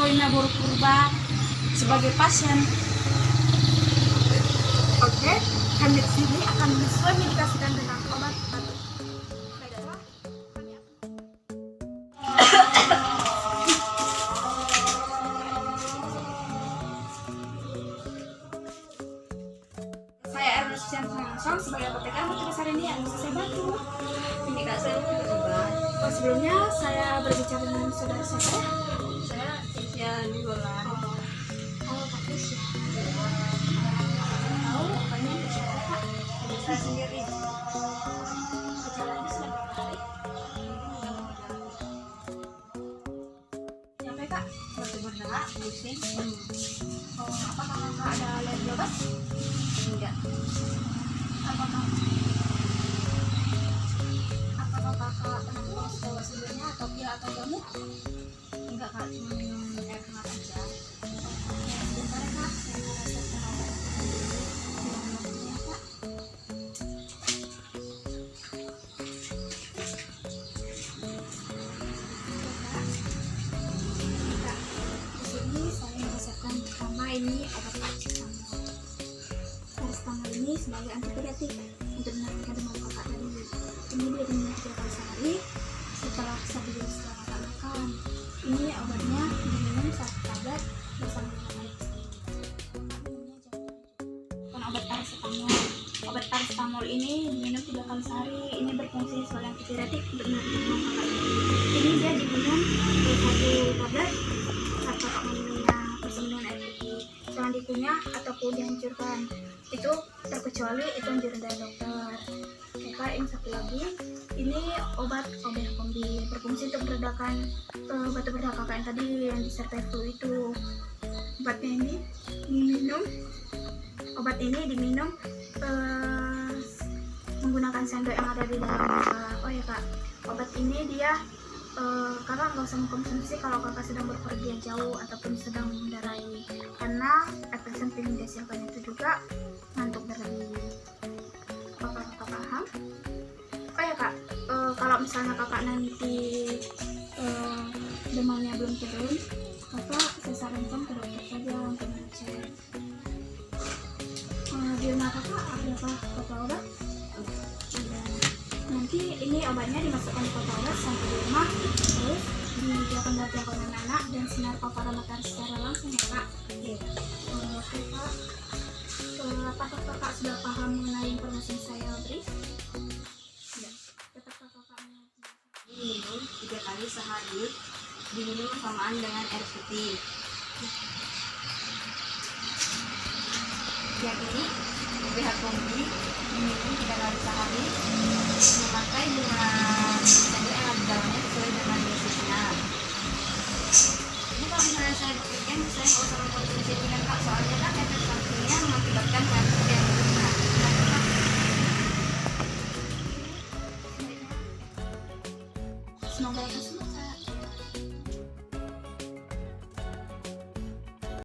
Wina Buru Purba sebagai pasien. Oke, kami di sini akan memedikasikan dengan obat batuk. Baiklah, kami akan... Saya Ernest Langsung sebagai apoteker bertugas hari ini yang bisa saya bantu. Ini Kak, saya mau obat. Oh, sebelumnya saya berbicara dengan saudara saya. Saya Cynthia Nugolan. Oh, bagus ya. Tahu obatnya untuk siapa, Kak? Saya sendiri. Gejalanya sudah berapa hari? Siapa ya, Kak? Batu berdarah, pusing. Oh, apakah Kakak ada alergi obat? Enggak. Apakah Kakak pernah minum obat sebelumnya atau pil atau jamu? Enggak Kak, cuma minum air hangat aja. Ya, sebentar ya, Kak. Saya mau resepkan obat. Ya, Kak. Kak, di sini saya meresepkan pertama ini obat paracetamol. Paracetamol ini sebagai antipiriatik untuk menurunkan demam Kakak tadi. Ini dia diminum 3 kali sehari setelah 1 jam setelah Kakak makan. Ini obatnya diminum 1 tablet bersama dengan air putih. Kakak minumnya jangan bukan obat paracetamol. Obat paracetamol ini diminum 3 kali sehari. Ini berfungsi sebagai antipiriatik untuk menurunkan demam Kakak. Ini dia diminum 1 tablet saat Kakak meminumnya bersama dengan air putih. Jangan dikunyah ataupun dihancurkan. Itu terkecuali itu anjuran dari dokter. Oke, Kak, yang satu lagi ini obat Oberkombi berfungsi untuk meredakan batuk berdarah Kakak yang tadi yang disertai flu itu. Obatnya ini diminum menggunakan sendok yang ada di dalam Kakak. Oh ya, Kak, obat ini dia Kakak nggak usah mengkonsumsi kalau Kakak sedang berpergian jauh ataupun sedang mengendarai, karena efek samping yang dihasilkan itu juga ngantuk berlebih. Apakah Kakak paham? Oh ya, Kak, kalau misalnya Kakak nanti demamnya belum turun, Kakak saya sarankan ke dokter saja untuk mengecek. Di rumah Kakak ada kotak obat? Ada. Nanti ini obatnya dimasukkan ke kotak obat sampai di rumah, terus dijaga dari jangkauan anak dan sinar paparan matahari secara langsung ya, Kak. Iya. Oke, Kak. Apakah Kakak sudah paham mengenai informasi yang saya beri? Tidak. Tetapkah Kakak mengerti? Diminum 3 kali sehari, diminum bersamaan dengan air putih. Yang ini Oberkombi diminum 3 kali sehari, memakai dengan sendok yang ada di dalamnya